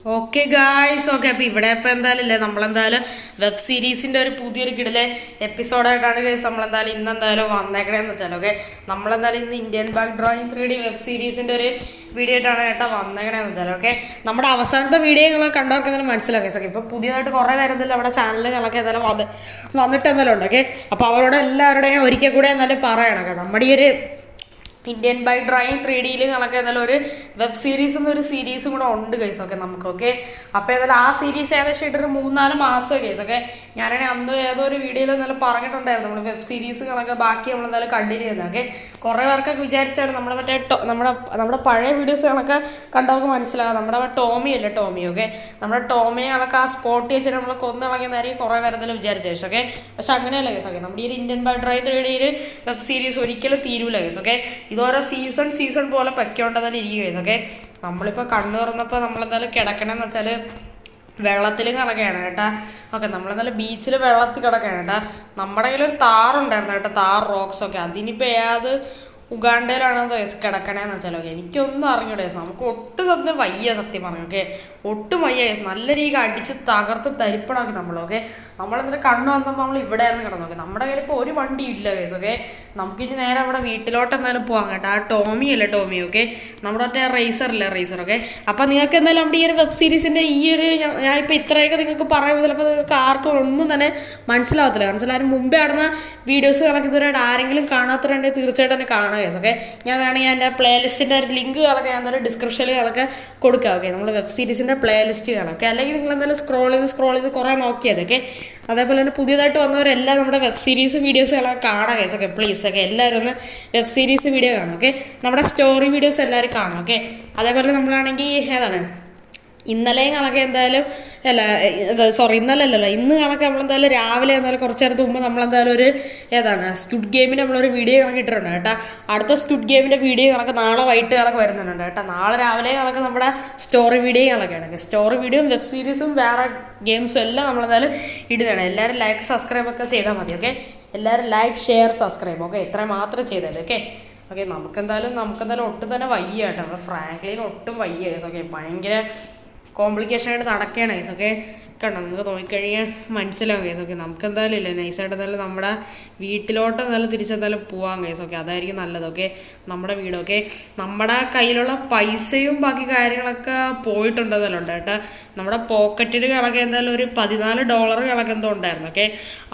Okay guys okay അപ്പോൾ ഇവിടെ ഇപ്പോൾ എന്തായാലും ഇല്ലേ നമ്മളെന്തായാലും വെബ് സീരീസിൻ്റെ ഒരു പുതിയൊരു കിടിലെ എപ്പിസോഡായിട്ടാണ് ഗൈസ് നമ്മളെന്തായാലും ഇന്ന് എന്തായാലും വന്നേക്കണേന്ന് വെച്ചാൽ ഓക്കെ നമ്മളെന്തായാലും ഇന്ന് Indian bike driving 3D web സീരീസിൻ്റെ ഒരു വീഡിയോ ആയിട്ടാണ് ഏട്ടാ വന്നേക്കണേന്ന് വെച്ചാൽ ഓക്കെ നമ്മുടെ അവസാനത്തെ വീഡിയോ നിങ്ങൾ കണ്ടവർക്കെന്തായാലും മനസ്സിലാക്കി ഓക്കെ ഇപ്പോൾ പുതിയതായിട്ട് കുറേ പേരെന്തായാലും നമ്മുടെ ചാനലുകളൊക്കെ എന്തായാലും വന്നിട്ട് എന്തായാലും ഉണ്ട് ഓക്കെ അപ്പോൾ അവരോട് എല്ലാവരുടെയും ഒരിക്കൽ കൂടെ എന്തായാലും പറയണം നമ്മുടെ ഈ ഒരു ഇന്ത്യൻ ബൈ ഡ്രോയിങ് 3Dയിൽ കണക്ക് ഏതായാലും ഒരു വെബ് സീരീസ് എന്നൊരു സീരീസും കൂടെ ഉണ്ട് ഗൈസ് ഓക്കെ നമുക്ക് ഓക്കെ അപ്പോൾ ഏതായാലും ആ സീരീസ് ഏകദേശം ഇട്ടൊരു 3-4 മാസം ഗൈസ് ഓക്കെ ഞാനാണെങ്കിൽ അന്ന് ഏതോ ഒരു വീഡിയോയിൽ എന്തായാലും പറഞ്ഞിട്ടുണ്ടായിരുന്നു നമ്മൾ വെബ് സീരീസ് കണക്ക് ബാക്കി നമ്മളെന്തായാലും കണ്ടിന്യൂ ചെയ്യുന്നത് ഓക്കെ കുറേ പേർക്കൊക്കെ വിചാരിച്ചാണ് നമ്മുടെ മറ്റേ നമ്മുടെ പഴയ വീഡിയോസ് കണക്ക് കണ്ടവർക്ക് മനസ്സിലാകാം നമ്മുടെ ടോമി അല്ലേ ടോമി ഓക്കെ നമ്മുടെ ടോമിയെ കണക്ക് ആ സ്പോട്ട് വെച്ചിട്ട് നമ്മൾ കൊന്നിളങ്ങിയതായിരിക്കും കുറേ പേർ എന്തായാലും വിചാരിച്ചു ഓക്കെ പക്ഷെ അങ്ങനെയല്ല ഗൈസ് ഓക്കെ നമ്മുടെ ഈ ഇന്ത്യൻ ബൈ ഡ്രോയിങ് 3Dയിൽ വെബ് സീരീസ് ഒരിക്കലും തീരൂല ഗൈസ് ഓക്കെ ഇതോരോ സീസൺ പോലെ പൊയ്ക്കൊണ്ടതന്നെ ഇരിക്കുകയാണ് ഓക്കെ നമ്മളിപ്പോൾ കണ്ണു തുറന്നപ്പോൾ നമ്മളെന്തായാലും കിടക്കണമെന്ന് വെച്ചാൽ വെള്ളത്തിൽ കിടക്കുകയാണ് കേട്ടാ ഓക്കെ നമ്മളെന്തായാലും ബീച്ചിൽ വെള്ളത്തിൽ കിടക്കുകയാണ് കേട്ടാ നമ്മുടെ കയ്യിലൊരു താറുണ്ടായിരുന്നു കേട്ടോ താർ റോക്സ് ഒക്കെ അതിനിപ്പോൾ ഏത് ഉഗാണ്ടയിലാണോ കിടക്കണേന്ന് വെച്ചാൽ ഓക്കെ എനിക്കൊന്നും അറിഞ്ഞൂടെ നമുക്ക് ഒട്ടും സത്യം വയ്യ സത്യം പറഞ്ഞു ഓക്കെ ഒട്ടും വയ്യ നല്ല രീതിക്ക് അടിച്ച് തകർത്ത് തരിപ്പണമാക്കി നമ്മളൊക്കെ നമ്മളെന്തായാലും കണ്ണു വന്നപ്പോൾ നമ്മൾ ഇവിടെ ആയിരുന്നു കിടന്നു നോക്കി നമ്മുടെ കയ്യിൽ ഇപ്പോൾ ഒരു വണ്ടി ഇല്ല കേസ് ഓക്കെ നമുക്കിനി നേരെ നമ്മുടെ വീട്ടിലോട്ട് എന്തായാലും പോകാം കേട്ടോ ആ ടോമി അല്ലേ ടോമി ഓക്കെ നമ്മുടെ മറ്റേ റേസർ ഓക്കെ അപ്പം നിങ്ങൾക്ക് എന്തായാലും നമ്മുടെ ഈ ഒരു വെബ് സീരീസിൻ്റെ ഈ ഒരു ഞാൻ ഇപ്പോൾ ഇത്രയൊക്കെ നിങ്ങൾക്ക് പറയുമ്പോൾ ചിലപ്പോൾ നിങ്ങൾക്ക് ആർക്കും ഒന്നും തന്നെ മനസ്സിലാവത്തില്ല കാരണം വെച്ചാൽ ആരും മുമ്പേ നടന്ന വീഡിയോസ് കണക്ക് ഇതുവരെയായിട്ട് ആരെങ്കിലും കാണാത്തവരുണ്ടെങ്കിൽ തീർച്ചയായിട്ടും തന്നെ കാണുക കേസ് ഓക്കെ ഞാൻ വേണമെങ്കിൽ എൻ്റെ പ്ലേലിസ്റ്റിൻ്റെ ഒരു ലിങ്കുകളൊക്കെ ഞാൻ എന്തായാലും ഡിസ്ക്രിപ്ഷനിൽ അതൊക്കെ കൊടുക്കാം ഓക്കെ നമ്മൾ വെബ് സീരീസിൻ്റെ പ്ലേലിസ്റ്റ് കാണാം ഓക്കെ അല്ലെങ്കിൽ നിങ്ങൾ എന്തായാലും സ്ക്രോൾ ചെയ്ത് കുറേ നോക്കിയത് ഓക്കെ അതേപോലെ തന്നെ പുതിയതായിട്ട് വന്നവരെല്ലാം നമ്മുടെ വെബ് സീരീസ് വീഡിയോസ് എല്ലാം കാണാം കേസ് ഓക്കെ പ്ലീസ് ഓക്കെ എല്ലാവരും ഒന്ന് വെബ് സീരീസ് വീഡിയോ കാണാം ഓക്കെ നമ്മുടെ സ്റ്റോറി വീഡിയോസ് എല്ലാവരും കാണാം ഓക്കെ അതേപോലെ നമ്മളാണെങ്കിൽ ഏതാണ് ഇന്നലെയും കണക്ക് എന്തായാലും ഇന്ന് കണക്ക് നമ്മളെന്തായാലും രാവിലെ എന്തായാലും കുറച്ച് നേരത്തെ മുമ്പ് നമ്മളെന്തായാലും ഒരു സ്ക്വിഡ് ഗെയിമിന് നമ്മളൊരു വീഡിയോ കണക്ക് ഇട്ടിട്ടുണ്ട് കേട്ടോ അടുത്ത സ്ക്വിഡ് ഗെയിമിൻ്റെ വീഡിയോ കണക്ക് നാളെ വൈകിട്ട് കണക്ക് വരുന്നുണ്ട് കേട്ടോ നാളെ രാവിലെ കണക്ക് നമ്മുടെ സ്റ്റോറി വീഡിയോ കണക്കാണ് സ്റ്റോറി വീഡിയോയും വെബ് സീരീസും വേറെ ഗെയിംസും എല്ലാം നമ്മളെന്തായാലും ഇടുന്നതാണ് എല്ലാവരും ലൈക്ക് സബ്സ്ക്രൈബ് ഒക്കെ ചെയ്താൽ മതി ഓക്കെ എല്ലാവരും ലൈക്ക് ഷെയർ സബ്സ്ക്രൈബ് ഓക്കെ ഇത്ര മാത്രം ചെയ്താൽ ഓക്കെ ഓക്കെ നമുക്കെന്തായാലും ഒട്ടും തന്നെ വയ്യ കേട്ടോ നമ്മുടെ ഫ്രാങ്ക്ലിന് ഒട്ടും വയ്യ ഓക്കെ ഭയങ്കര കോംപ്ലിക്കേഷനായിട്ട് നടക്കുകയാണ് ഗൈസ് ഓക്കെ കണ്ടോ നിങ്ങൾക്ക് നോക്കിക്കഴിഞ്ഞാൽ മനസ്സിലാവും ഗൈസ് ഓക്കെ നമുക്ക് എന്തായാലും ഇല്ല നൈസായിട്ട് എന്തായാലും നമ്മുടെ വീട്ടിലോട്ട് എന്തായാലും തിരിച്ചെന്തായാലും പോവാം ഗൈസ് ഓക്കെ അതായിരിക്കും നല്ലത് ഓക്കെ നമ്മുടെ വീടൊക്കെ നമ്മുടെ കയ്യിലുള്ള പൈസയും ബാക്കി കാര്യങ്ങളൊക്കെ പോയിട്ടുണ്ടെന്നല്ലോ ഉണ്ട് കേട്ടോ നമ്മുടെ പോക്കറ്റിൽ കണക്ക് എന്തായാലും ഒരു $14 കണക്ക് എന്തോ ഉണ്ടായിരുന്നു ഓക്കെ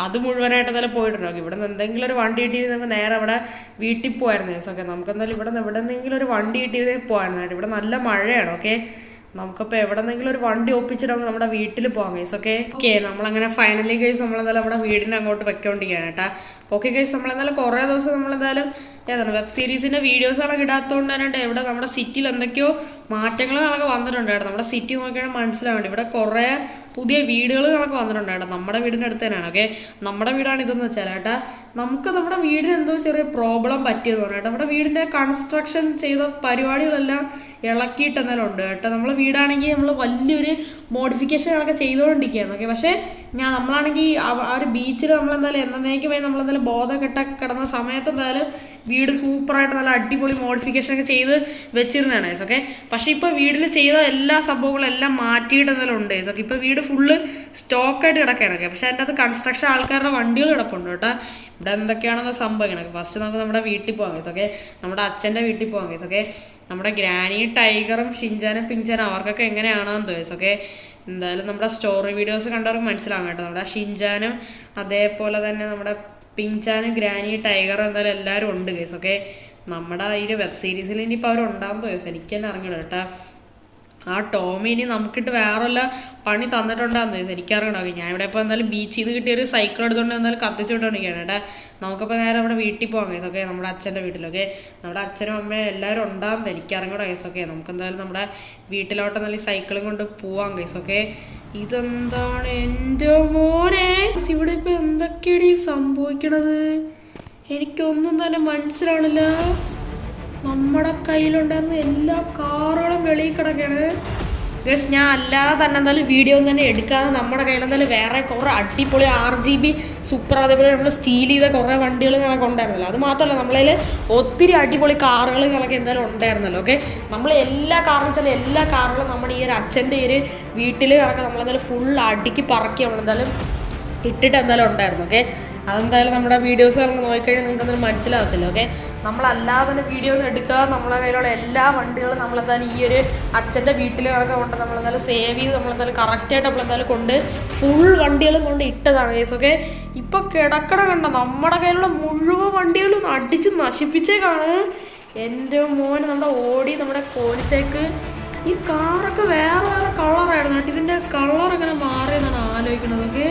അത് മുഴുവനായിട്ട് എന്തായാലും പോയിട്ടുണ്ട് ഓക്കെ ഇവിടെ നിന്ന് എന്തെങ്കിലും ഒരു വണ്ടി കിട്ടിയിരുന്നെങ്കിൽ നേരെ അവിടെ വീട്ടിൽ പോകായിരുന്നു ഗൈസ് ഓക്കെ നമുക്ക് എന്തായാലും ഇവിടെ നിന്നെങ്കിലും ഒരു വണ്ടി കിട്ടിയിരുന്നെങ്കിൽ പോകായിരുന്നു ഇവിടെ നല്ല മഴയാണ് ഓക്കെ നമുക്കിപ്പോൾ എവിടെന്നെങ്കിലും ഒരു വണ്ടി ഒപ്പിച്ചിടാമെങ്കിൽ നമ്മുടെ വീട്ടിൽ പോകാം ഗൈസ് ഓക്കെ നമ്മളങ്ങനെ ഫൈനലി ഗൈസ് നമ്മളെന്തായാലും നമ്മുടെ വീടിൻ്റെ അങ്ങോട്ട് വെക്കൊണ്ടിരിക്കുകയാണ് കേട്ടോ ഓക്കെ ഗൈസ് നമ്മളെന്തായാലും കുറേ ദിവസം നമ്മളെന്തായാലും വെബ് സീരീസിൻ്റെ വീഡിയോസുകളൊക്കെ ഇടാത്തതുകൊണ്ട് തന്നെ ഇവിടെ നമ്മുടെ സിറ്റിയിൽ എന്തൊക്കെയോ മാറ്റങ്ങൾ കണക്ക് വന്നിട്ടുണ്ട് കേട്ടോ നമ്മുടെ സിറ്റി നോക്കിയാൽ മനസ്സിലാവേണ്ടി ഇവിടെ കുറേ പുതിയ വീടുകൾ കണക്ക് വന്നിട്ടുണ്ട് കേട്ടോ നമ്മുടെ വീടിൻ്റെ അടുത്ത് തന്നെയാണ് ഓക്കെ നമ്മുടെ വീടാണ് ഇതെന്ന് വെച്ചാൽ കേട്ടാ നമുക്ക് നമ്മുടെ വീടിന് എന്തോ ചെറിയ പ്രോബ്ലം പറ്റിയെന്ന് പറഞ്ഞു കേട്ടോ നമ്മുടെ വീടിൻ്റെ കൺസ്ട്രക്ഷൻ ചെയ്ത പരിപാടികളെല്ലാം ഇളക്കിയിട്ട് എന്നാലും ഉണ്ട് കേട്ടോ നമ്മളെ വീടാണെങ്കിൽ നമ്മൾ വലിയൊരു മോഡിഫിക്കേഷൻ ഒക്കെ ചെയ്തുകൊണ്ടിരിക്കുകയായിരുന്നു ഓക്കെ പക്ഷേ നമ്മളാണെങ്കിൽ ആ ഒരു ബീച്ചിൽ നമ്മളെന്തായാലും എന്നേക്ക് പോയി നമ്മളെന്തായാലും ബോധം കിടന്ന സമയത്ത് എന്തായാലും വീട് സൂപ്പറായിട്ട് നല്ല അടിപൊളി മോഡിഫിക്കേഷൻ ഒക്കെ ചെയ്ത് വെച്ചിരുന്നതാണ് ഓക്കെ പക്ഷേ ഇപ്പോൾ വീട്ടിൽ ചെയ്ത എല്ലാ സംഭവങ്ങളും എല്ലാം മാറ്റിയിട്ട് എന്തായാലും ഉണ്ട് ഓക്കെ ഇപ്പോൾ വീട് ഫുള്ള് സ്റ്റോക്കായിട്ട് കിടക്കുകയാണ് ഓക്കെ പക്ഷേ അതിൻ്റെ അകത്ത് കൺസ്ട്രക്ഷൻ ആൾക്കാരുടെ വണ്ടികൾ കിടപ്പുണ്ട് കേട്ടോ ഇവിടെ എന്തൊക്കെയാണെന്ന് സംഭവിക്കണം ഫസ്റ്റ് നമുക്ക് നമ്മുടെ വീട്ടിൽ പോകാം കേസ് ഓക്കെ നമ്മുടെ അച്ഛൻ്റെ വീട്ടിൽ പോകാം കേസ് ഓക്കെ നമ്മുടെ ഗ്രാനി ടൈഗറും ഷിൻചാനും പിഞ്ചാനും അവർക്കൊക്കെ എങ്ങനെയാണെന്ന് തോന്നുന്നു ഓക്കെ എന്തായാലും നമ്മുടെ സ്റ്റോറി വീഡിയോസ് കണ്ടവർക്ക് മനസ്സിലാവും കേട്ടോ നമ്മുടെ ഷിൻചാനും അതേപോലെ തന്നെ നമ്മുടെ പിഞ്ചാനും ഗ്രാനി ടൈഗറും എന്തായാലും എല്ലാവരും ഉണ്ട് കേസ് ഓക്കെ നമ്മുടെ ഈ ഒരു വെബ് സീരീസിൽ ഇനിയിപ്പോൾ അവരുണ്ടാകുന്ന തോന്നുന്നു എനിക്ക് തന്നെ അറിഞ്ഞൂടാ കേട്ടോ ആ ടോമി ഇനി നമുക്കിട്ട് വേറെല്ല പണി തന്നിട്ടുണ്ടാകുന്ന എനിക്കറിയണം ഞാൻ ഇവിടെ ഇപ്പോൾ എന്തായാലും ബീച്ചിൽ നിന്ന് കിട്ടിയൊരു സൈക്കിൾ എടുത്തുകൊണ്ട് എന്തായാലും കത്തിച്ചുകൊണ്ടിരിക്കുകയാണ് കേട്ടോ നമുക്കിപ്പോൾ നേരെ നമ്മുടെ വീട്ടിൽ പോകാം കേസ് ഓക്കെ നമ്മുടെ അച്ഛൻ്റെ വീട്ടിലൊക്കെ നമ്മുടെ അച്ഛനും അമ്മയും എല്ലാവരും ഉണ്ടാകുന്നത് എനിക്കറിഞ്ഞൂടാ കേസ് ഓക്കെ നമുക്ക് എന്തായാലും നമ്മുടെ വീട്ടിലോട്ട് നല്ല സൈക്കിളും കൊണ്ട് പോവാം കേസ് ഓക്കെ ഇതെന്താണ് എൻ്റെ മോനെ ഇവിടെ ഇപ്പോൾ എന്തൊക്കെയാണ് ഈ സംഭവിക്കണത് എനിക്കൊന്നും തന്നെ മനസ്സിലാവണില്ല നമ്മുടെ കയ്യിലുണ്ടായിരുന്ന എല്ലാ കാറുകളും വെളിയിൽ കിടക്കുകയാണ് ഗസ് ഞാൻ അല്ലാതെ തന്നെ എന്തായാലും വീഡിയോ ഒന്നും തന്നെ എടുക്കാതെ നമ്മുടെ കയ്യിൽ എന്തായാലും വേറെ കുറേ അടിപൊളി RGB സൂപ്പർ അതേപോലെ നമ്മൾ സ്റ്റീൽ ചെയ്ത കുറേ വണ്ടികൾ ഞങ്ങൾക്ക് ഉണ്ടായിരുന്നല്ലോ. അത് മാത്രമല്ല നമ്മളതിൽ ഒത്തിരി അടിപൊളി കാറുകൾ ഞങ്ങൾക്ക് എന്തായാലും ഉണ്ടായിരുന്നല്ലോ. ഓക്കെ, നമ്മൾ എല്ലാ കാറും വെച്ചാൽ എല്ലാ കാറുകളും നമ്മുടെ ഈ ഒരു അച്ഛൻ്റെ ഈ ഒരു വീട്ടിൽ കണക്കെ നമ്മളെന്തായാലും ഫുൾ അടിക്ക് പറക്കി നമ്മളെന്തായാലും ഇട്ടിട്ട് എന്തായാലും ഉണ്ടായിരുന്നു. ഓക്കെ, അതെന്തായാലും നമ്മുടെ വീഡിയോസ് നമുക്ക് നോക്കിക്കഴിഞ്ഞാൽ നിങ്ങൾക്ക് എന്തായാലും മനസ്സിലാകത്തില്ല. ഓക്കെ, നമ്മളല്ലാതെ തന്നെ വീഡിയോ ഒന്നും എടുക്കാതെ നമ്മളെ കയ്യിലുള്ള എല്ലാ വണ്ടികളും നമ്മളെന്തായാലും ഈ ഒരു അച്ഛൻ്റെ വീട്ടിൽ കണക്കെ കൊണ്ട് നമ്മളെന്തായാലും സേവ് ചെയ്ത് നമ്മളെന്തായാലും കറക്റ്റായിട്ട് നമ്മളെന്തായാലും കൊണ്ട് ഫുൾ വണ്ടികളും കൊണ്ട് ഇട്ടതാണ് കേസ്. ഓക്കെ, ഇപ്പോൾ കിടക്കണ കണ്ട നമ്മുടെ കയ്യിലുള്ള മുഴുവൻ വണ്ടികളും അടിച്ച് നശിപ്പിച്ചേക്കാണ്. എൻ്റെ മോന് നമ്മുടെ ഓടി നമ്മുടെ കോൺസേക്ക് ഈ കാറൊക്കെ വേറെ വേറെ കളറായിരുന്നു കേട്ടോ. ഇതിൻ്റെ കളർ എങ്ങനെ മാറിയെന്നാണ് ആലോചിക്കുന്നത്. ഓക്കെ,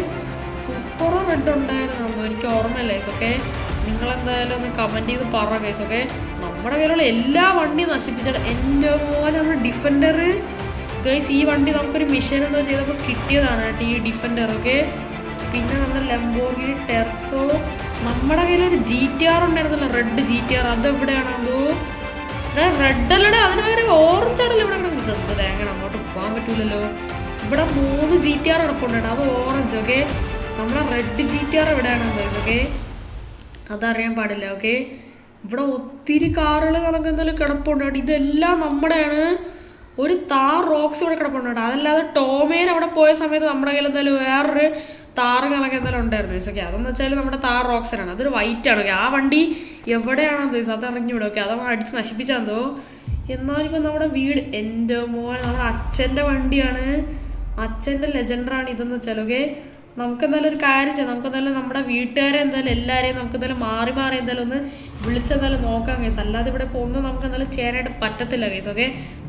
സൂപ്പർ റെഡ് ഉണ്ടായിരുന്നോ എനിക്ക് ഓർമ്മയില്ല ഗൈസ്. ഓക്കെ, നിങ്ങളെന്തായാലും ഒന്ന് കമൻറ്റ് ചെയ്ത് പറ ഗൈസ്. ഓക്കെ, നമ്മുടെ കയ്യിലുള്ള എല്ലാ വണ്ടിയും നശിപ്പിച്ചിട്ട് എൻ്റെ പോലെ നമ്മുടെ ഡിഫൻഡർ ഗൈസ്. ഈ വണ്ടി നമുക്കൊരു മിഷൻ എന്തോ ചെയ്തപ്പോൾ കിട്ടിയതാണ് കേട്ടോ ഈ ഡിഫൻഡർ. ഓക്കെ, പിന്നെ നമ്മുടെ ലംബോർഗിനി ടെർസോ, നമ്മുടെ കയ്യിലൊരു GTR ഉണ്ടായിരുന്നല്ലോ, റെഡ് GTR. അതെവിടെയാണെന്തോ റെഡ് അല്ലടെ, അതിന് പകരം ഓറഞ്ച് ആണല്ലോ ഇവിടെ കിടക്കുന്നത്. തേങ്ങണം അങ്ങോട്ട് പോകാൻ പറ്റൂലല്ലോ. ഇവിടെ 3 GTR കിടപ്പുണ്ട് കേട്ടോ, അത് ഓറഞ്ച്. ഓക്കെ, നമ്മുടെ റെഡ് GTR എവിടെയാണെന്ന് ഗൈസ്. ഓക്കെ, അതറിയാൻ പാടില്ല. ഓക്കെ, ഇവിടെ ഒത്തിരി കാറുകൾ കണക്ക് എന്തായാലും കിടപ്പുണ്ട് കേട്ടോ. ഇതെല്ലാം നമ്മുടെയാണ്. ഒരു താർ റോക്സ് ഇവിടെ കിടപ്പുണ്ട് കേട്ടോ. അതല്ലാതെ ടോമേൻ അവിടെ പോയ സമയത്ത് നമ്മുടെ കയ്യിൽ എന്തായാലും വേറൊരു താറ് കണക്ക് എന്തായാലും ഉണ്ടായിരുന്നു ഗൈസ്. ഓക്കെ, അതെന്ന് വെച്ചാൽ നമ്മുടെ താർ റോക്സിനാണ്, അതൊരു വൈറ്റ് ആണ്. ഓക്കെ, ആ വണ്ടി എവിടെയാണോ ഗൈസ് അത് അറിഞ്ഞുവിടും. ഓക്കെ, അതവ അടിച്ച് നശിപ്പിച്ചാന്തോ. എന്നാലിപ്പോൾ നമ്മുടെ വീട് എൻ്റെ മോൻ നമ്മുടെ അച്ഛൻ്റെ വണ്ടിയാണ്, അച്ഛൻ്റെ ലെജൻഡറാണ് ഇതെന്ന് വെച്ചാൽ. ഓക്കെ, നമുക്കെന്തായാലും ഒരു കാര്യം ചെയ്യാം, നമുക്കെന്തായാലും നമ്മുടെ വീട്ടുകാരെ എന്തായാലും എല്ലാവരെയും നമുക്കെന്തായാലും മാറി മാറി എന്തായാലും ഒന്ന് വിളിച്ചെന്തായാലും നോക്കാം കേസ്. അല്ലാതെ ഇവിടെ പോകുന്നത് നമുക്ക് എന്തായാലും ചെയ്യാനായിട്ട് പറ്റത്തില്ല കേസ്. ഓക്കെ,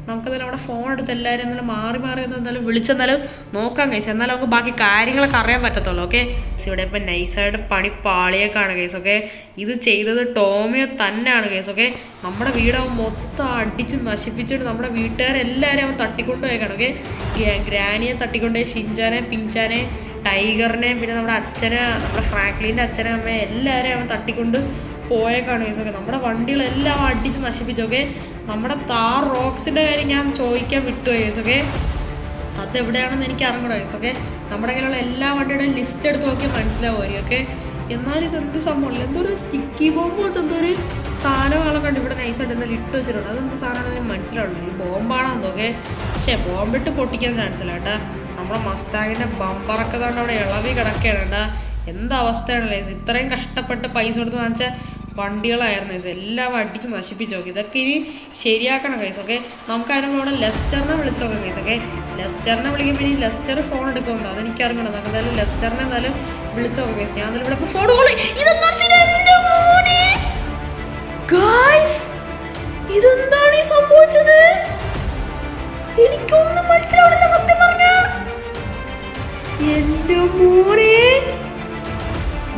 നമുക്കെന്തായാലും നമ്മുടെ ഫോൺ എടുത്ത് എല്ലാവരും എന്തായാലും മാറി മാറി എന്തായാലും വിളിച്ചെന്തായാലും നോക്കാം കേസ്. എന്നാലും നമുക്ക് ബാക്കി കാര്യങ്ങളൊക്കെ അറിയാൻ പറ്റത്തുള്ളൂ. ഓക്കെ, ഇവിടെ ഇപ്പം നൈസായിട്ട് പണി പാളിയേക്കാണ് കേസ്. ഓക്കെ, ഇത് ചെയ്തത് ടോമിയോ തന്നെയാണ് കേസ്. ഓക്കെ, നമ്മുടെ വീട് അവൻ മൊത്തം അടിച്ച് നശിപ്പിച്ചിട്ട് നമ്മുടെ വീട്ടുകാരെല്ലാവരും അവൻ തട്ടിക്കൊണ്ട് പോയേക്കാണ്. ഓക്കെ, ഗ്രാനിയെ തട്ടിക്കൊണ്ടുപോയി, ഷിൻചാനെ, പിഞ്ചാനെ, ടൈഗറിനെ, പിന്നെ നമ്മുടെ അച്ഛനെ, നമ്മുടെ ഫ്രാങ്ക്ലിൻ്റെ അച്ഛനെ, അമ്മയെ എല്ലാവരെയും അവൻ തട്ടിക്കൊണ്ട് പോയേക്കാണ് കേസ്. ഓക്കെ, നമ്മുടെ വണ്ടികളെല്ലാം അടിച്ച് നശിപ്പിച്ചു. ഓക്കെ, നമ്മുടെ താർ റോക്സിൻ്റെ കാര്യം ഞാൻ ചോദിക്കാൻ വിട്ടുപോയി കേസ്. ഓക്കെ, അതെവിടെയാണെന്ന് എനിക്ക് അറിഞ്ഞൂടാ കേസ്. ഓക്കെ, നമ്മുടെ കയ്യിലുള്ള എല്ലാ വണ്ടിയുടെയും ലിസ്റ്റ് എടുത്ത് നോക്കിയാൽ മനസ്സിലാവുമായിരിക്കും. ഓക്കെ, എന്നാലും ഇതെന്ത് സംഭവമല്ല, എന്തോ ഒരു സ്റ്റിക്കി ബോംബ് പോലത്തെ എന്തോ ഒരു സാധനങ്ങളൊക്കെ ഉണ്ട് ഇവിടെ നൈസായിട്ട് എന്തായാലും ഇട്ട് വെച്ചിട്ടുണ്ട്. അതെന്ത് സാധനമാണെന്ന് മനസ്സിലാവുള്ളൂ. ഈ ബോംബാണെന്നോ. ഓക്കെ, പക്ഷേ ബോംബിട്ട് പൊട്ടിക്കാൻ ചാൻസില്ല കേട്ടാ. നമ്മുടെ മസ്താങ്ങിൻ്റെ ബമ്പറൊക്കെ തന്നെ അവിടെ ഇളവി കിടക്കുകയാണ് കേട്ടാ. എന്തവസ്ഥയാണ് ലൈസ്, ഇത്രയും കഷ്ടപ്പെട്ട് പൈസ കൊടുത്ത് വാങ്ങിച്ച വണ്ടികളായിരുന്നു ഗൈസ്, എല്ലാം അടിച്ച് നശിപ്പിച്ച് നോക്കി. ഇതൊക്കെ ഇനി ശരിയാക്കണം ഗൈസ്. ഓക്കെ, നമുക്ക് അതിന് അവിടെ ലെസ്റ്ററിനെ വിളിച്ചു നോക്കാം ഗൈസ്. ഓക്കെ, ലെസ്റ്ററിനെ വിളിക്കുമ്പോൾ ഇനി ലെസ്റ്റർ ഫോൺ എടുക്കുമെന്നോ അതെനിക്കറിയണം. നമുക്ക് എന്തായാലും ലെസ്റ്ററിനെ എന്തായാലും വിളിച്ചു നോക്കാം ഗൈസ്. ഞാൻ എന്തായാലും ഇവിടെ ഫോൺ കോൾ ഇതെന്താണ് ഈ സംഭവിച്ചത്? എനിക്കൊന്നും മനസ്സിലാവുന്നില്ല സത്യം പറഞ്ഞ. എന്റെ മോനെ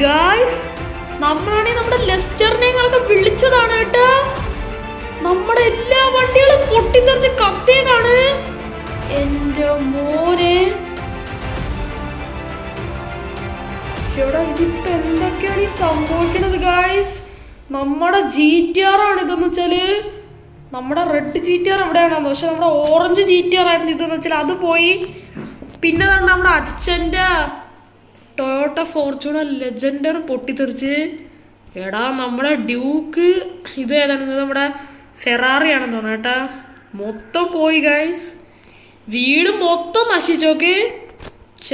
ഗായ്സ്, നമ്മളാണെങ്കിൽ നമ്മുടെ ലെസ്റ്ററിനെയൊക്കെ വിളിച്ചതാണ് കേട്ടാ. നമ്മുടെ എല്ലാ വണ്ടികളും പൊട്ടിത്തെറിച്ച് കത്തിയേക്കാണ്. എന്റെ മോനെ ചേട്ടാ, ഇതിപ്പോ എന്തൊക്കെയാണ് ഈ സംഭവിക്കണത് ഗായ്സ്? നമ്മുടെ GTR ആണ് ഇതെന്ന് വെച്ചാല്. നമ്മുടെ റെഡ് GTR എവിടെയാണെന്ന്, പക്ഷെ നമ്മുടെ ഓറഞ്ച് GTR ആയിരുന്നു ഇതെന്ന് വെച്ചാൽ, അത് പോയി. പിന്നെ നമ്മുടെ അച്ഛൻ്റെ ടൊയോട്ട ഫോർച്യൂണർ ലെജൻഡർ പൊട്ടിത്തെറിച്ച്. എടാ, നമ്മുടെ ഡ്യൂക്ക് ഇത് ഏതാണ്, നമ്മുടെ ഫെറാറി ആണെന്ന് തോന്നുന്നു കേട്ടാ. മൊത്തം പോയി ഗൈസ്, വീട് മൊത്തം നശിച്ചോക്ക്.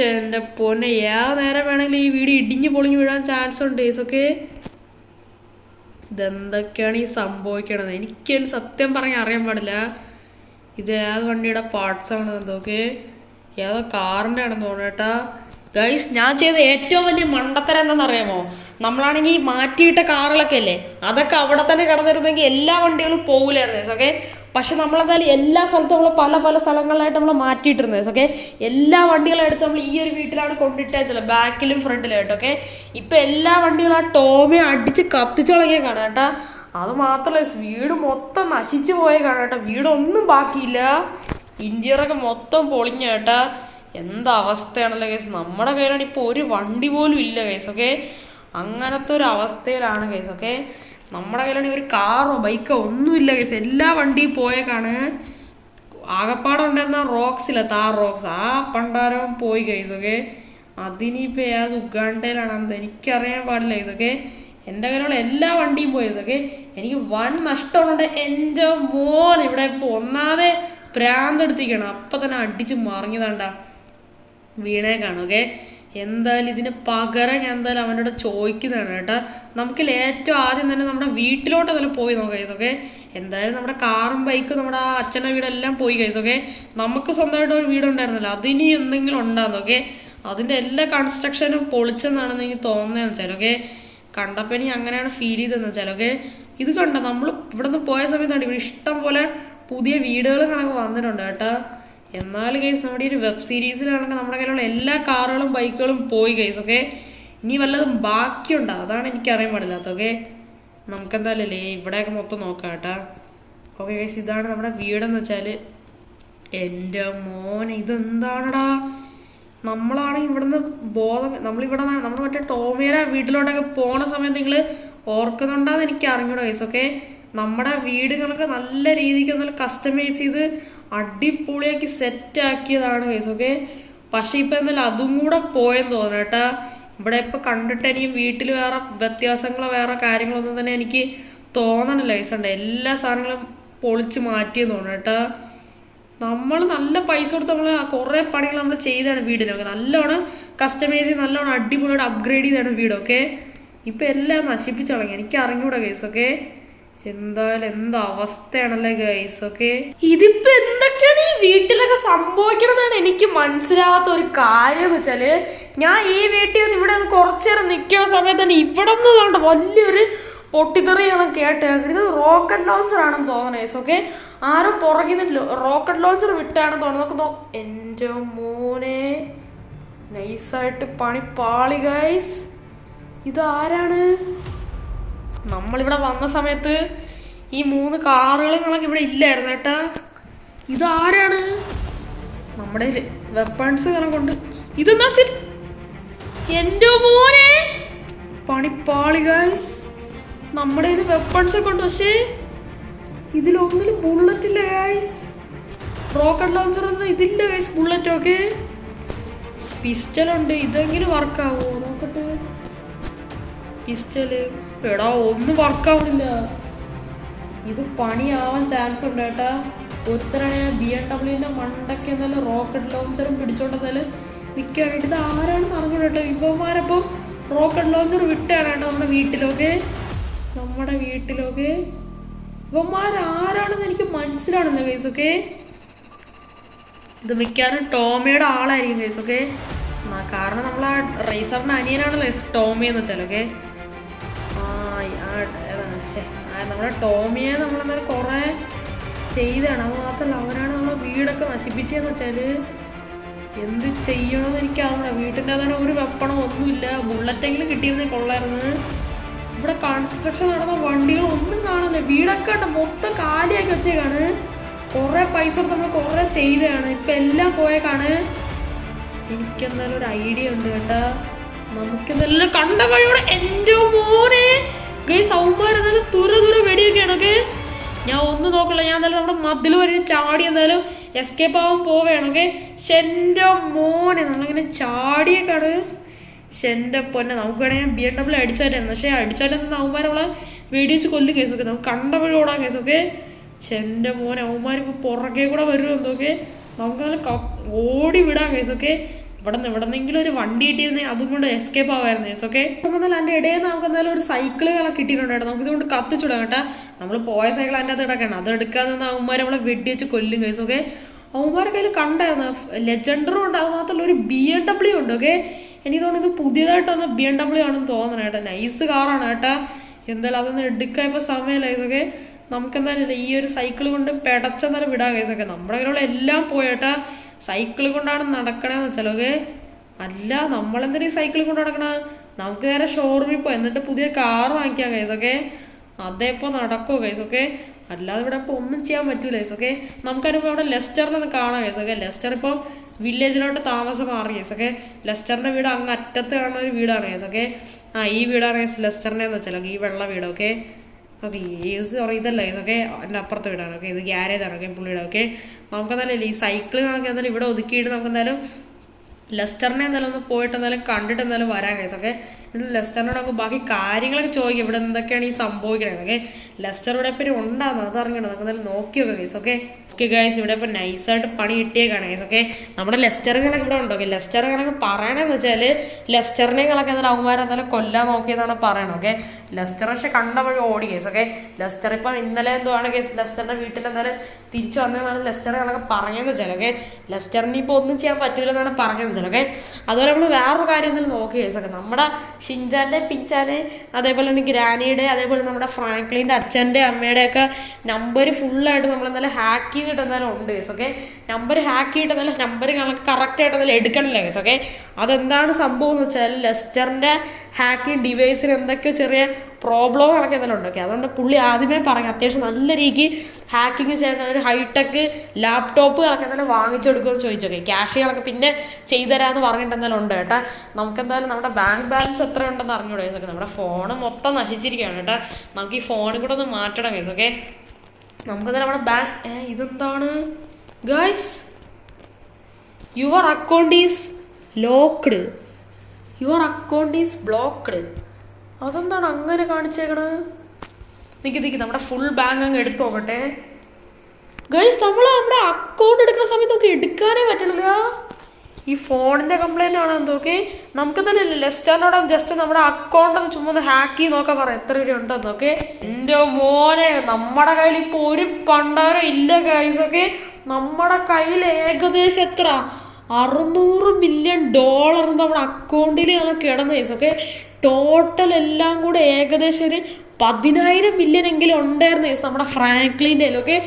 എൻ്റെ പൊന്നെ, ഏത് നേരം വേണമെങ്കിലും ഈ വീട് ഇടിഞ്ഞ് പൊളിഞ്ഞ് വീഴാൻ ചാൻസ് ഉണ്ട് ഗൈസ്. ഓക്കെ, ഇതെന്തൊക്കെയാണ് ഈ സംഭവിക്കണത് എനിക്ക് സത്യം പറഞ്ഞാൽ അറിയാൻ പാടില്ല. ഇത് ഏത് വണ്ടിയുടെ പാർട്സ് ആണ് എന്തൊക്കെ, ഏതോ കാറിൻ്റെ ആണെന്ന് തോന്നുന്നു കേട്ടാ. ഗൈസ്, ഞാൻ ചെയ്ത ഏറ്റവും വലിയ മണ്ടത്തരം എന്താണെന്നറിയാമോ? നമ്മളാണെങ്കിൽ മാറ്റിയിട്ട കാറുകളൊക്കെ അല്ലേ, അതൊക്കെ അവിടെ തന്നെ കിടന്നിരുന്നെങ്കിൽ എല്ലാ വണ്ടികളും പോകില്ലായിരുന്നു ഗൈസ്. ഓക്കെ, പക്ഷെ നമ്മളെന്തായാലും എല്ലാ സ്ഥലത്തും നമ്മൾ പല പല സ്ഥലങ്ങളിലായിട്ട് നമ്മൾ മാറ്റിയിട്ടിരുന്നത് ഗൈസ്. ഓക്കെ, എല്ലാ വണ്ടികളും എടുത്ത് നമ്മൾ ഈ ഒരു വീട്ടിലാണ് കൊണ്ടിട്ടേച്ചല്ലോ, ബാക്കിലും ഫ്രണ്ടിലായിട്ട്. ഓക്കെ, ഇപ്പം എല്ലാ വണ്ടികളും ആ ടോമെ അടിച്ച് കത്തിച്ചു കളഞ്ഞേക്കാണ് കേട്ടാ. അത് മാത്രമല്ല, വീട് മൊത്തം നശിച്ചു പോയേക്കാണ് കേട്ടോ. വീടൊന്നും ബാക്കിയില്ല, ഇന്ത്യറൊക്കെ മൊത്തം പൊളിഞ്ഞ കേട്ടാ. എന്താ അവസ്ഥയാണല്ലോ ഗൈസ്, നമ്മുടെ കയ്യിലാണ് ഇപ്പോൾ ഒരു വണ്ടി പോലും ഇല്ല ഗൈസ്. ഓക്കെ, അങ്ങനത്തെ ഒരു അവസ്ഥയിലാണ് ഗൈസ്. ഓക്കെ, നമ്മുടെ കയ്യിലാണെങ്കിൽ ഒരു കാറോ ബൈക്കോ ഒന്നുമില്ല ഗൈസ്, എല്ലാ വണ്ടിയും പോയേക്കാണ്. ആകപ്പാടെ ഉണ്ടായിരുന്ന റോക്സില്ല റോക്സ് ആ പണ്ടാരം പോയി ഗൈസ്. ഓക്കെ, അതിനിപ്പോൾ ഏത് ഉഗാണ്ടയിലാണെന്ന് എനിക്കറിയാൻ പാടില്ല ഗൈസ്. ഓക്കെ, എൻ്റെ കയ്യിലുള്ള എല്ലാ വണ്ടിയും പോയി ഗൈസ്. ഓക്കെ, എനിക്ക് വൻ നഷ്ടമുണ്ട്. എൻ്റെ മോൻ ഇവിടെ ഇപ്പോൾ ഒന്നാതെ പ്രാന്തെടുത്തിരിക്കണം. അപ്പം തന്നെ അടിച്ച് മറിഞ്ഞതാണ്ട വീണേക്കാണ്. ഓക്കെ, എന്തായാലും ഇതിന് പകരം ഞാൻ എന്തായാലും അവനോട് ചോദിക്കുന്നതാണ് കേട്ടോ. നമുക്ക് ഏറ്റവും ആദ്യം തന്നെ നമ്മുടെ വീട്ടിലോട്ട് എന്തായാലും പോയി നോക്കാം ഗൈസ്. ഓക്കെ, എന്തായാലും നമ്മുടെ കാറും ബൈക്കും നമ്മുടെ ആ അച്ഛൻ്റെ വീടെല്ലാം പോയി ഗൈസ്. ഓക്കെ, നമുക്ക് സ്വന്തമായിട്ട് ഒരു വീടുണ്ടായിരുന്നല്ലോ, അതിന് എന്തെങ്കിലും ഉണ്ടാകുന്നു. ഓക്കെ, അതിൻ്റെ എല്ലാ കൺസ്ട്രക്ഷനും പൊളിച്ചെന്നാണെന്ന് എനിക്ക് തോന്നുന്നതെന്ന് വെച്ചാൽ. ഓക്കെ, കണ്ടപ്പോൾ എനിക്ക് അങ്ങനെയാണ് ഫീൽ ചെയ്തതെന്ന് വെച്ചാൽ. ഓക്കെ, ഇത് കണ്ട നമ്മൾ ഇവിടെ നിന്ന് പോയ സമയത്താണ് ഇവിടെ ഇഷ്ടം പോലെ പുതിയ വീടുകൾ കണക്ക് വന്നിട്ടുണ്ട് കേട്ടോ. എന്നാലും ഗൈസ് നമ്മുടെ ഈ ഒരു വെബ് സീരീസിലാണെങ്കിൽ നമ്മുടെ കയ്യിലുള്ള എല്ലാ കാറുകളും ബൈക്കുകളും പോയി ഗൈസ്. ഓക്കെ, ഇനി വല്ലതും ബാക്കിയുണ്ടോ അതാണ് എനിക്കറിയാൻ പാടില്ലാത്ത. ഓക്കെ, നമുക്കെന്തായാലല്ലേ ഇവിടെയൊക്കെ മൊത്തം നോക്കാം കേട്ടോ. ഓക്കെ ഗൈസ്, ഇതാണ് നമ്മുടെ വീടെന്ന് വെച്ചാൽ. എൻ്റെ മോനെ ഇതെന്താണടാ, നമ്മളാണെങ്കിൽ ഇവിടുന്ന് നമ്മളിവിടെ നമ്മൾ മറ്റേ ടോമിയുടെ വീട്ടിലോട്ടൊക്കെ പോണ സമയത്ത് നിങ്ങൾ ഓർക്കുന്നുണ്ടാന്ന് എനിക്ക് അറിഞ്ഞൂടാ ഗൈസ്. ഓക്കെ, നമ്മുടെ വീടുകളൊക്കെ നല്ല രീതിക്ക് നല്ല കസ്റ്റമൈസ് ചെയ്ത് അടിപൊളിയാക്കി സെറ്റാക്കിയതാണ് ഗൈസ്. ഓക്കെ, പക്ഷെ ഇപ്പം എന്തായാലും അതും കൂടെ പോയെന്ന് തോന്നുന്നു കേട്ടാ. ഇവിടെ ഇപ്പം കണ്ടിട്ട് എനിക്ക് വീട്ടിൽ വേറെ വ്യത്യാസങ്ങളോ വേറെ കാര്യങ്ങളൊന്നും തന്നെ എനിക്ക് തോന്നണില്ല ഗൈസ്. ഉണ്ട് എല്ലാ സാധനങ്ങളും പൊളിച്ച് മാറ്റിയെന്ന് തോന്നുന്നു കേട്ടാ. നമ്മൾ നല്ല പൈസ കൊടുത്ത് നമ്മൾ കുറേ പണികൾ നമ്മൾ ചെയ്താണ് വീടിനൊക്കെ. നല്ലോണം കസ്റ്റമൈസ് ചെയ്ത് നല്ലോണം അടിപൊളിയായിട്ട് അപ്ഗ്രേഡ് ചെയ്താണ് വീടൊക്കെ. ഇപ്പം എല്ലാം നശിപ്പിച്ചു തുടങ്ങി, എനിക്ക് അറിഞ്ഞൂടാ ഗൈസ്. ഓക്കെ, എന്തായാലും എന്താ അവസ്ഥയാണല്ലേ ഗൈസ്. ഓക്കെ, ഇതിപ്പോ എന്തൊക്കെയാണ് ഈ വീട്ടിലൊക്കെ സംഭവിക്കണമെന്നാണ് എനിക്ക് മനസ്സിലാവാത്ത ഒരു കാര്യം എന്ന് വെച്ചാല്, ഞാൻ ഈ വീട്ടിൽ നിന്ന് ഇവിടെ കുറച്ചു നേരം നിൽക്കുന്ന സമയത്ത് തന്നെ ഇവിടെ നിന്ന് കണ്ട വലിയൊരു പൊട്ടിത്തെറിയാണ് കേട്ടേക്കുന്നത്. ഇത് റോക്കറ്റ് ലോഞ്ചർ ആണെന്ന് തോന്നുന്നത് ഗൈസ്. ഓക്കെ, ആരോ പുറകിൽ നിന്ന് റോക്കറ്റ് ലോഞ്ചർ വിട്ടാണെന്ന് തോന്നുന്നു. നമുക്ക് എൻ്റെ മോനെ നൈസായിട്ട് പണി പാളി ഗൈസ്. ഇതാരാണ്? നമ്മളിവിടെ വന്ന സമയത്ത് ഈ 3 കാറുകളൊക്കെ ഇവിടെ ഇല്ലായിരുന്നു കേട്ടാ. ഇതാരാണ്? നമ്മുടെ വെപ്പൺസ് കൊണ്ട് ഇതെന്താ? എൻ്റെ മോനെ പണിപ്പാളി ഗൈസ്. നമ്മുടെ കയ്യിൽ വെപ്പൺസ് ഒക്കെ ഉണ്ട്, പക്ഷേ ഇതിലൊന്നിലും ബുള്ളറ്റ് ഇല്ല ഗൈസ്. റോക്കറ്റ് ലോഞ്ചർ ഒന്നും ഇതില്ല ഗൈസ്, ബുള്ളറ്റൊക്കെ. പിസ്റ്റലുണ്ട്, ഇതെങ്കിലും വർക്കാവോ നോക്കട്ടെ. പിസ്റ്റല് എടാ ഒന്നും വർക്കാവുന്നില്ല. ഇത് പണിയാവാൻ ചാൻസ് ഉണ്ട് കേട്ടാ. ഒരുത്തരാണ് BMW മണ്ടയ്ക്ക് എന്തായാലും റോക്കറ്റ് ലോഞ്ചറും പിടിച്ചോണ്ടെന്നാലും നിൽക്കുകയാണെങ്കിൽ ഇത് ആരാണെന്ന് അറിഞ്ഞു കേട്ടോ. ഇവന്മാരപ്പം റോക്കറ്റ് ലോഞ്ചർ വിട്ടാണ് കേട്ടോ നമ്മുടെ വീട്ടിലൊക്കെ. ഇവന്മാരാരാണെന്ന് എനിക്ക് മനസ്സിലാണെന്ന് ഗൈസ്. ഓക്കെ, ഇത് മിക്കവാറും ടോമിയുടെ ആളായിരിക്കും ഗൈസ്. ഓക്കെ, കാരണം നമ്മളാ റേസറിൻ്റെ അനിയനാണല്ലോ ടോമി എന്ന് വെച്ചാൽ. ഓക്കെ, നമ്മുടെ ടോമിയെ നമ്മളെന്തായാലും കുറേ ചെയ്താണ്. അത് മാത്രമല്ല അവനാണ് നമ്മളെ വീടൊക്കെ നശിപ്പിച്ചതെന്ന് വെച്ചാൽ. എന്ത് ചെയ്യണമെന്ന് എനിക്കറിയില്ല. വീട്ടിൻ്റെ അതാണ് ഒരു വെപ്പണോ ഒന്നുമില്ല. ബുള്ളറ്റെങ്കിലും കിട്ടിയിരുന്നേ കൊള്ളായിരുന്നു. ഇവിടെ കൺസ്ട്രക്ഷൻ നടന്ന വണ്ടികളൊന്നും കാണില്ല. വീടൊക്കെ ഉണ്ട് മൊത്തം കാലിയാക്കി വെച്ചേക്കാണ്. കുറേ പൈസ കൊടുത്ത് നമ്മൾ കുറേ ചെയ്തതാണ്, ഇപ്പം എല്ലാം പോയേക്കാണ്. എനിക്കെന്തായാലും ഒരു ഐഡിയ ഉണ്ട് കേട്ടാ. നമുക്കെന്തായാലും കണ്ട വഴിയോടെ എൻ്റെ മോനെ ഗൈസ് അവന്മാരെന്തായാലും ദൂരെ വെടിയൊക്കെയാണ്. ഓക്കെ, ഞാൻ ഒന്നും നോക്കില്ല. ഞാൻ എന്തായാലും നമ്മുടെ മതിൽ വരെ ചാടി എന്തായാലും എസ്കേപ്പ് ആവാൻ പോവുകയാണ്. ഓക്കെ, എൻ്റെ മോനെ നമ്മളിങ്ങനെ ചാടിയേക്കാണ്. എൻ്റെ പൊന്നെ നമുക്ക് വേണമെങ്കിൽ BMW അടിച്ചാറ്റായിരുന്നു, പക്ഷേ അടിച്ചാറ്റെന്ന് അവന്മാർ നമ്മളെ വെടിവെച്ച് കൊല്ലും കേസ്. ഓക്കെ, നമുക്ക് കണ്ട വഴി ഓടാൻ കേസ്. ഓക്കെ, എൻ്റെ മോനെ അവന്മാരിപ്പോൾ പുറകെ കൂടെ വരുമെന്നൊക്കെ നമുക്കങ്ങനെ ഓടി വിടാൻ കേസ്. ഓക്കെ, എവിടെന്നെങ്കിലും ഒരു വണ്ടി കിട്ടിയിരുന്നെങ്കിൽ അതും കൊണ്ട് എസ്കേപ്പ് ആവായിരുന്നു കേസ്. ഓക്കെ, നമുക്കെന്നാലും അതിൻ്റെ ഇടയിൽ നമുക്ക് എന്തായാലും ഒരു സൈക്കിളുകളൊക്കെ കിട്ടിയിട്ടുണ്ട് കേട്ടോ. നമുക്ക് ഇതുകൊണ്ട് കത്തിച്ചുവിടാം കേട്ടോ. നമ്മൾ പോയ സൈക്കിൾ അതിൻ്റെ അകത്ത് കിടക്കണം. അത് എടുക്കാതെ നിന്ന് അവന്മാർ നമ്മളെ വെടിവെച്ച് കൊല്ലും കേസ്. ഓക്കെ, അവന്മാരെ കയ്യിൽ കണ്ടായിരുന്നു ലെജൻഡറും ഉണ്ട്, അത് മാത്രമല്ല ഒരു BMW ഉണ്ട്. ഓക്കെ, എനിക്ക് തോന്നുന്നു ഇത് പുതിയതായിട്ട് വന്ന BMW ആണെന്ന് തോന്നണം കേട്ടോ. നൈസ് കാറാണ് കേട്ടോ. എന്തായാലും അതൊന്നും എടുക്കാൻ ഇപ്പോൾ സമയമില്ല കേസ്. ഓക്കെ, നമുക്കെന്തായാലും ഈ ഒരു സൈക്കിൾ കൊണ്ട് പെടച്ചെന്നാലും വിടാൻ കേസൊക്കെ. നമ്മുടെ കയ്യിലുള്ള എല്ലാം പോയേട്ടാ. സൈക്കിൾ കൊണ്ടാണ് നടക്കണമെന്ന് വെച്ചാൽ. ഓക്കെ, അല്ല നമ്മളെന്തിനാ ഈ സൈക്കിൾ കൊണ്ട് നടക്കണ? നമുക്ക് നേരെ ഷോറൂമിൽ പോയി എന്നിട്ട് പുതിയ കാർ വാങ്ങിക്കാം കേസൊക്കെ. അതേ ഇപ്പോൾ നടക്കുമോ കേസൊക്കെ? അല്ലാതെ ഇവിടെ ഇപ്പോൾ ഒന്നും ചെയ്യാൻ പറ്റൂല കേസ്. ഓക്കെ, നമുക്കതിനിപ്പോൾ ഇവിടെ ലെസ്റ്ററിനൊന്ന് കാണാം കേസ്. ഓക്കെ, ലെസ്റ്റർ ഇപ്പോൾ വില്ലേജിലോട്ട് താമസം മാറി കേസ്. ഓക്കെ, ലെസ്റ്ററിൻ്റെ വീട് അങ്ങ് അറ്റത്ത് കാണുന്ന ഒരു വീടാണ് കേസ്. ഓക്കെ, ഈ വീടാണ് കേസ് ലെസ്റ്ററിൻ്റെ എന്ന് വെച്ചാൽ. ഈ വെള്ള വീട്. ഓക്കെ, ഓക്കെ സോറി ഇതല്ല ഇതൊക്കെ എൻ്റെ അപ്പുറത്തെ വീടാണ്. ഓക്കെ ഇത് ഗ്യാരേജാണ്. ഓക്കെ പുള്ളിയുടെ. ഓക്കെ നമുക്കെന്തായാലും ഈ സൈക്കിൾ നമുക്ക് എന്തായാലും ഇവിടെ ഒതുക്കിയിട്ട് നമുക്ക് എന്തായാലും ലെസ്റ്ററിനെ എന്തായാലും ഒന്ന് പോയിട്ട് എന്തായാലും കണ്ടിട്ട് എന്തായാലും വരാൻ കഴിയും. ഓക്കെ എന്നിട്ട് ലെസ്റ്ററിനോട് നമുക്ക് ബാക്കി കാര്യങ്ങളൊക്കെ ചോദിക്കും ഇവിടെ എന്തൊക്കെയാണ് ഈ സംഭവിക്കണത്. ഓക്കെ ലെസ്റ്റർ ഇവിടെ പിന്നെ ഉണ്ടാകുന്നു അത് അറിഞ്ഞണം. നമുക്ക് എന്തായാലും നോക്കി നോക്കാം ഗൈസ്. ഓക്കെ ഓക്കെ ഗൈസ് ഇവിടെ ഇപ്പോൾ നൈസായിട്ട് പണി കിട്ടിയേക്കാണ് ഗൈസ്. ഓക്കെ നമ്മുടെ ലെസ്റ്ററുകളൊക്കെ ഇവിടെ ഉണ്ടോ? ഓക്കെ ലെസ്റ്ററുകളൊക്കെ പറയണമെന്ന് വെച്ചാൽ ലെസ്റ്ററിനെകളൊക്കെ എന്തായാലും അവന്മാരെന്തായാലും കൊല്ലാൻ നോക്കിയതാണ് പറയണം. ഓക്കെ ലെസ്റ്റർ പക്ഷെ കണ്ട വഴി ഓടി കേസ്. ഓക്കെ ലെസ്റ്റർ ഇപ്പം ഇന്നലെ എന്തോ ആണ് കേസ് ലെസ്റ്ററിൻ്റെ വീട്ടിൽ എന്തായാലും തിരിച്ചു വന്നതെന്നാണ് ലെസ്റ്ററുകളൊക്കെ പറഞ്ഞതെന്ന് വെച്ചാൽ. ഓക്കെ ലെസ്റ്ററിന് ഇപ്പോൾ ഒന്നും ചെയ്യാൻ പറ്റില്ലെന്നാണ് പറഞ്ഞതെന്ന് വെച്ചാൽ. ഓക്കെ അതുപോലെ നമ്മൾ വേറൊരു കാര്യം എന്തായാലും നോക്കി കേസൊക്കെ നമ്മുടെ ഷിൻചാൻ്റെ പിൻചാൻ്റെ അതേപോലെ തന്നെ ഗ്രാനിയുടെ അതേപോലെ നമ്മുടെ ഫ്രാങ്ക്ലിൻ്റെ അച്ഛൻ്റെ അമ്മയുടെയൊക്കെ നമ്പർ ഫുള്ളായിട്ട് നമ്മളെന്തായാലും ഹാക്ക് ചെയ്തിട്ട് എന്തായാലും ഉണ്ട് കേസ്. ഓക്കെ നമ്പർ ഹാക്ക് ചെയ്തിട്ട് എന്തായാലും നമ്പർ കറക്റ്റായിട്ട് എന്തായാലും എടുക്കണില്ല കേസ്. ഓക്കെ അതെന്താണ് സംഭവം എന്ന് വെച്ചാൽ ലെസ്റ്ററിൻ്റെ ഹാക്കിങ് ഡിവൈസിന് എന്തൊക്കെയോ ചെറിയ പ്രോബ്ലം കണക്ക് എന്തെങ്കിലും ഉണ്ട്. ഓക്കെ അതുകൊണ്ട് പുള്ളി ആദ്യമേ പറഞ്ഞു അത്യാവശ്യം നല്ല രീതിക്ക് ഹാക്കിങ് ചെയ്യുന്ന ഒരു ഹൈടെക് ലാപ്ടോപ്പ് കണക്ക് എന്തായാലും വാങ്ങിച്ചു കൊടുക്കുമെന്ന് ചോദിച്ചോക്കെ ക്യാഷ് കണക്ക് പിന്നെ ചെയ്തുതരാമെന്ന് പറഞ്ഞിട്ട് എന്തായാലും ഉണ്ട് കേട്ടോ. നമുക്കെന്തായാലും നമ്മുടെ ബാങ്ക് ബാലൻസ് എത്ര ഉണ്ടെന്ന് അറിഞ്ഞൂടെ കേസൊക്കെ. നമ്മുടെ ഫോൺ മൊത്തം നശിച്ചിരിക്കുകയാണ് കേട്ടോ. നമുക്ക് ഈ ഫോണിൽ കൂടെ ഒന്ന് മാറ്റണം കേസ്. ഓക്കെ നമുക്കെന്തായാലും നമ്മുടെ ബാങ്ക് ഇതെന്താണ് guys your account is locked your account is blocked. അതെന്താണ് അങ്ങനെ കാണിച്ചേക്കണത്? നിൽക്കി നമ്മുടെ ഫുൾ ബാങ്ക് അങ്ങ് എടുത്തു നോക്കട്ടെ ഗൈസ്. നമ്മൾ നമ്മുടെ അക്കൗണ്ട് എടുക്കുന്ന സമയത്തൊക്കെ എടുക്കാനേ പറ്റണില്ല. ഈ ഫോണിൻ്റെ കംപ്ലൈൻ്റ് ആണോ എന്തൊക്കെ. നമുക്ക് തന്നെ ലെസ്റ്ററിനോട് ജസ്റ്റ് നമ്മുടെ അക്കൗണ്ട് ഒന്ന് ചുമ്മാ ഒന്ന് ഹാക്ക് ചെയ്ത് നോക്കാൻ പറയാം എത്ര രൂപ ഉണ്ടെന്നൊക്കെ. എൻ്റെ മോനെ നമ്മുടെ കയ്യിൽ ഇപ്പോൾ ഒരു പണ്ടാരം ഇല്ല ഗൈസ്. ഒക്കെ നമ്മുടെ കയ്യിൽ ഏകദേശം എത്ര $600 മില്യൺ നമ്മുടെ അക്കൗണ്ടിലാണ് കിടന്ന കേസ്. ഒക്കെ ടോട്ടൽ എല്ലാം കൂടെ ഏകദേശം ഒരു 10,000 മില്യൺ എങ്കിലും ഉണ്ടായിരുന്നു കേസ് നമ്മുടെ ഫ്രാങ്ക്ലിൻ്റെ. ഓക്കെ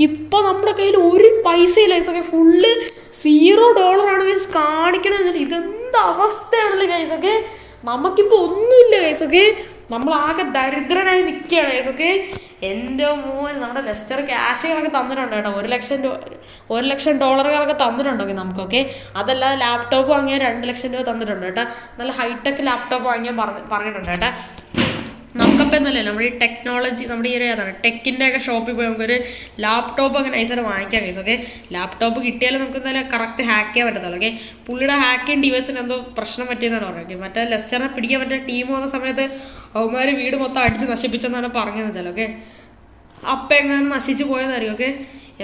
ഇപ്പം നമ്മുടെ കയ്യിൽ ഒരു പൈസ ഇല്ല കേസ്. ഒക്കെ ഫുള്ള് $0 കേസ് കാണിക്കണത്. ഇതെന്ത് അവസ്ഥയാണല്ലോ ഗൈസ്. ഒക്കെ നമുക്കിപ്പോൾ ഒന്നുമില്ല ഗൈസ്. ഒക്കെ നമ്മളാകെ ദരിദ്രനായി നിൽക്കുകയാണ് ഗൈസ്. ഒക്കെ എൻ്റെ മോൻ നമ്മുടെ ലെസ്റ്റർ ക്യാഷുകളൊക്കെ തന്നിട്ടുണ്ട് കേട്ടോ. $1 ലക്ഷം തന്നിട്ടുണ്ടോ നമുക്കൊക്കെ. അതല്ലാതെ ലാപ്ടോപ്പ് വാങ്ങിയാൽ $2 ലക്ഷം തന്നിട്ടുണ്ട് കേട്ടോ. നല്ല ഹൈടെക് ലാപ്ടോപ്പ് വാങ്ങിയാൽ പറഞ്ഞിട്ടുണ്ട് കേട്ടോ. നമുക്കപ്പോൾ എന്നല്ലേ നമ്മുടെ ഈ ടെക്നോളജി നമ്മുടെ ഈ ഒരു ഏതാണ് ടെക്കിൻ്റെ ഒക്കെ ഷോപ്പിൽ പോയി നമുക്കൊരു ലാപ്ടോപ്പ് അങ്ങനെ നൈസായിട്ട് വാങ്ങിക്കാൻ കേസ്. ഓക്കെ ലാപ്ടോപ്പ് കിട്ടിയാലും നമുക്ക് എന്തായാലും കറക്റ്റ് ഹാക്ക് ചെയ്യാൻ പറ്റത്തുള്ളൂ. ഓക്കെ പുള്ളിയുടെ ഹാക്കിങ് ഡിവൈസിന് എന്തോ പ്രശ്നം പറ്റിയെന്നാണ് പറഞ്ഞത്. മറ്റേ ലെസ്റ്ററിനെ പിടിക്കാൻ പറ്റിയ ടീം വന്ന സമയത്ത് അവന്മാർ വീട് മൊത്തം അടിച്ച് നശിപ്പിച്ചെന്നാണ് പറഞ്ഞതെന്ന് വെച്ചാൽ. ഓക്കെ അപ്പം എങ്ങനെ നശിച്ചു പോയതായിരിക്കും. ഓക്കെ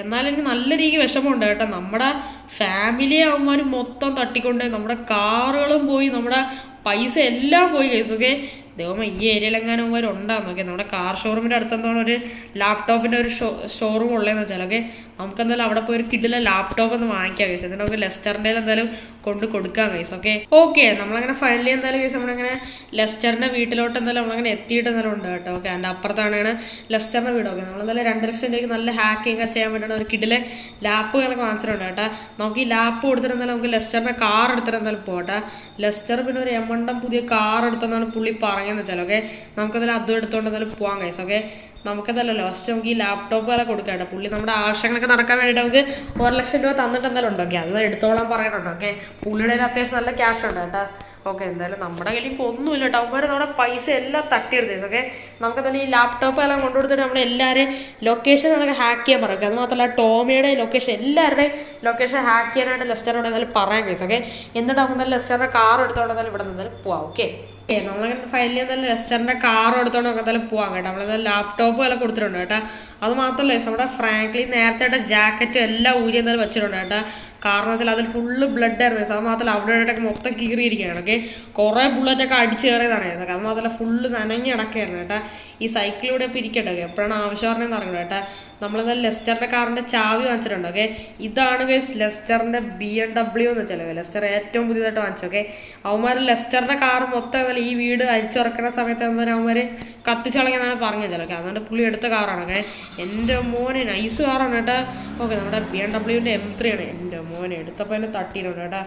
എന്നാലും എനിക്ക് നല്ല രീതിക്ക് വിഷമമുണ്ട് കേട്ടോ. നമ്മുടെ ഫാമിലിയെ അവന്മാർ മൊത്തം തട്ടിക്കൊണ്ട് നമ്മുടെ കാറുകളും പോയി നമ്മുടെ പൈസ എല്ലാം പോയി കേസ്. ഓക്കെ ദൈവമേ ഈ ഏരിയയിലെങ്ങാനും അവന്മാരുണ്ടാകുന്നു. ഓക്കെ നമ്മുടെ കാർ ഷോറൂമിൻ്റെ അടുത്തെന്താണ് ഒരു ലാപ്ടോപ്പിൻ്റെ ഒരു ഷോറൂം ഉള്ളതെന്ന് വെച്ചാൽ. ഓക്കെ നമുക്കെന്തായാലും അവിടെ പോയി ഒരു കിഡിലെ ലാപ്ടോപ്പ് ഒന്ന് വാങ്ങിക്കാം കേസ്. എന്നിട്ട് നമുക്ക് ലെസ്റ്ററിൻ്റെ എന്തായാലും കൊണ്ട് കൊടുക്കാം കേസ്. ഓക്കെ നമ്മളങ്ങനെ ഫൈനലി എന്തായാലും കേസ് നമ്മളങ്ങനെ ലെസ്റ്ററിൻ്റെ വീട്ടിലോട്ട് എന്തായാലും നമ്മളങ്ങനെ എത്തിയിട്ട് എന്തായാലും ഉണ്ട് കേട്ടോ. ഓക്കെ അതിൻ്റെ അപ്പുറത്താണ് ലെസ്റ്ററിൻ്റെ വീട്. ഓക്കെ നമ്മളെന്തായാലും 2 ലക്ഷം രൂപയ്ക്ക് നല്ല ഹാക്കിങ് ഒക്കെ ചെയ്യാൻ വേണ്ടിയിട്ട് ഒരു കിഡിലെ ലാപ്പുകളൊക്കെ വാങ്ങിച്ചിട്ടുണ്ട് കേട്ടോ. നമുക്ക് ഈ ലാപ്പ് കൊടുത്തിട്ട് എന്തായാലും നമുക്ക് ലെസ്റ്ററിൻ്റെ കാർ എടുത്തിട്ട് എന്തായാലും പോകട്ടെ. ലെസ്റ്റർ പിന്നെ ഒരു എമണ്ടം പുതിയ കാർ എടുത്തെന്നാണ് പുള്ളി പറഞ്ഞതെന്ന് വെച്ചാൽ. ഓക്കെ നമുക്കെന്തായാലും അതും എടുത്തുകൊണ്ട് എന്തായാലും പോകാൻ കഴിയും. ഓക്കെ നമുക്കെന്തായാലും ഫസ്റ്റ് നമുക്ക് ഈ ലാപ്ടോപ്പ് വരെ കൊടുക്കാം കേട്ടോ. പുള്ളി നമ്മുടെ ആവശ്യങ്ങളൊക്കെ നടക്കാൻ വേണ്ടിയിട്ട് നമുക്ക് $1 ലക്ഷം തന്നിട്ട് എന്തായാലും ഉണ്ട്. ഓക്കെ അത് എടുത്തോളാൻ പറയണുണ്ട്. ഓക്കെ പുള്ളിയുടെ അത്യാവശ്യം നല്ല ക്യാഷ് ഉണ്ട് കേട്ടോ. ഓക്കെ എന്തായാലും നമ്മുടെ കയ്യിൽ ഇപ്പോൾ ഒന്നുമില്ല കേട്ടോ. അവന്മാർ നമ്മുടെ പൈസ എല്ലാം തട്ടിയെടുത്തേസ്. ഓക്കെ നമുക്കെന്തായാലും ഈ ലാപ്ടോപ്പ് എല്ലാം കൊണ്ടുകൊടുത്തിട്ട് നമ്മുടെ എല്ലാവരെയും ലൊക്കേഷൻ നമുക്ക് ഹാക്ക് ചെയ്യാൻ പറയാം. അത് മാത്രമല്ല ടോമിയുടെ ലൊക്കേഷൻ എല്ലാവരുടെയും ലൊക്കേഷൻ ഹാക്ക് ചെയ്യാനായിട്ട് ലെസ്റ്ററിനോട് എന്തായാലും പറയാൻ കേസ്. ഓക്കെ എന്നിട്ട് നമുക്ക് എന്തായാലും ലെസ്റ്ററിൻ്റെ കാർ എടുത്തോണ്ട് എന്തായാലും ഇവിടെ എന്തായാലും പോവാം. ഓക്കെ നമ്മളങ്ങനെ ഫൈനലി എന്തായാലും ലെസ്റ്ററിൻ്റെ കാർ എടുത്തോണ്ട് നമുക്ക് എന്തായാലും പോകാം കേട്ടോ. നമ്മളെന്തായാലും ലാപ്ടോപ്പ് എല്ലാം കൊടുത്തിട്ടുണ്ട് കേട്ടോ. അത് മാത്രമല്ല നമ്മുടെ ഫ്രാങ്ക്ലി നേരത്തെ ജാക്കറ്റും എല്ലാം ഊരി എന്തായാലും വെച്ചിട്ടുണ്ട് കേട്ടോ. കാരണം വെച്ചാൽ അതിൽ ഫുള്ള് ബ്ലഡ് ആയിരുന്നു. അത് മാത്രമല്ല അവിടെ ഇവിടെയൊക്കെ മൊത്തം കീറിയിരിക്കുകയാണ്. ഓക്കെ കുറേ ബുള്ളറ്റൊക്കെ അടിച്ച് കയറിയതാണ്. അത് മാത്രമല്ല ഫുള്ള് നനഞ്ഞ് കിടക്കുകയായിരുന്നു കേട്ടോ. ഈ സൈക്കിളിലൂടെ ഇപ്പോൾ ഇരിക്കട്ടെ. ഓക്കെ എപ്പോഴാണ് ആവശ്യം പറഞ്ഞതെന്ന് അറിയണം കേട്ടോ. നമ്മളെന്തായാലും ലെസ്റ്ററിൻ്റെ കാറിൻ്റെ ചാവി വാങ്ങിച്ചിട്ടുണ്ട്. ഓക്കെ ഇതാണ് ഗൈസ് ലെസ്റ്ററിൻ്റെ BMW എന്ന് വെച്ചാൽ. ലെസ്റ്റർ ഏറ്റവും പുതിയതായിട്ട് വാങ്ങിച്ചു. ഓക്കെ അവന്മാർ ലെസ്റ്ററിൻ്റെ കാർ മൊത്തം ഈ വീട് അരിച്ചുറക്കുന്ന സമയത്ത് അവന്മാർ കത്തിച്ചളങ്ങിയെന്നാണ് പറഞ്ഞത്. ഓക്കെ അതുകൊണ്ട് പുള്ളി എടുത്ത കാറാണ്. ഓക്കെ എൻ്റെ മോനെ നൈസ് കാറാണ് കേട്ടോ. ഓക്കെ നമ്മുടെ BMW M3 ആണ്. എൻ്റെ മോനെ എടുത്തപ്പോൾ തന്നെ തട്ടിയിട്ടുണ്ട് കേട്ടോ.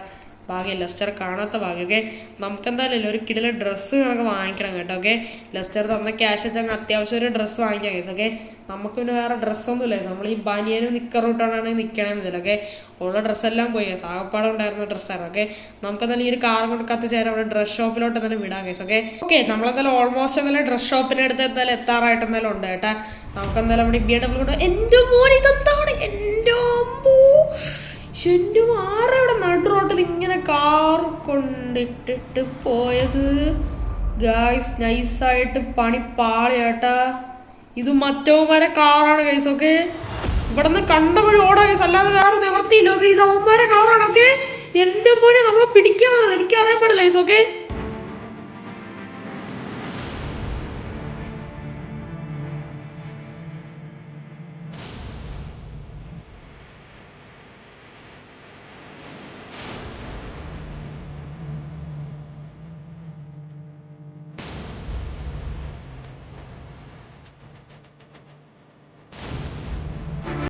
ഭാഗ്യം ലെസ്റ്റർ കാണാത്ത ഭാഗ്യം. ഓക്കെ, നമുക്ക് എന്തായാലും ഒരു കിടില ഡ്രസ്സ് കണക്ക് വാങ്ങിക്കണം കേട്ടോ. ഓക്കെ, ലെസ്റ്റർ തന്ന ക്യാഷ് വെച്ചാൽ അത്യാവശ്യം ഒരു ഡ്രസ്സ് വാങ്ങിക്കാം കേസ്. ഓക്കെ, നമുക്ക് പിന്നെ വേറെ ഡ്രസ്സൊന്നും ഇല്ല, നമ്മൾ ഈ ബനിയനും നിക്കറിട്ടാണ് നിൽക്കണമെന്ന് വെച്ചാൽ. ഓക്കെ, ഉള്ള ഡ്രസ്സെല്ലാം പോയി കേസ്, ആകപ്പാടെ ഉണ്ടായിരുന്ന ഡ്രസ്സാണ്. ഓക്കെ, നമുക്ക് എന്തായാലും ഈ ഒരു കാർ കൊണ്ട് കത്തിച്ചേരാൻ അവിടെ ഡ്രസ് ഷോപ്പിലോട്ട് എന്തായാലും വിടാം കേസ്. ഓക്കെ നമ്മളെന്തായാലും ഓൾമോസ്റ്റ് എന്തായാലും ഡ്രസ് ഷോപ്പിൻ്റെ അടുത്ത് എന്തായാലും എത്താറായിട്ട് എന്തായാലും ഉണ്ട് കേട്ടാ. നമുക്ക് എന്തായാലും അവിടെ BMW കൊണ്ട് എൻ്റെ മോൻ ഇതെന്താണ് എൻ്റെ ആരെ ഇവിടെ നടു റോട്ടിൽ ഇങ്ങനെ കാർ കൊണ്ടിട്ടിട്ട് പോയത് ഗായ്സ്. നൈസായിട്ട് പണി പാളിയാട്ടാ. ഇത് മറ്റവന്മാരെ കാറാണ് ഗൈസ്. ഓക്കെ, ഇവിടെ നിന്ന് കണ്ട വഴി ഓടാ ഗൈസ്, അല്ലാതെ വേറെ നിവർത്തിയില്ല. ഓക്കെ, ഇത് അവന്മാരെ കാറാണ്. ഓക്കെ, എൻ്റെ മോനെ നമ്മളെ പിടിക്കാൻ എനിക്ക് അറിയാൻ പാടില്ല ഗൈസ്. ഓക്കെ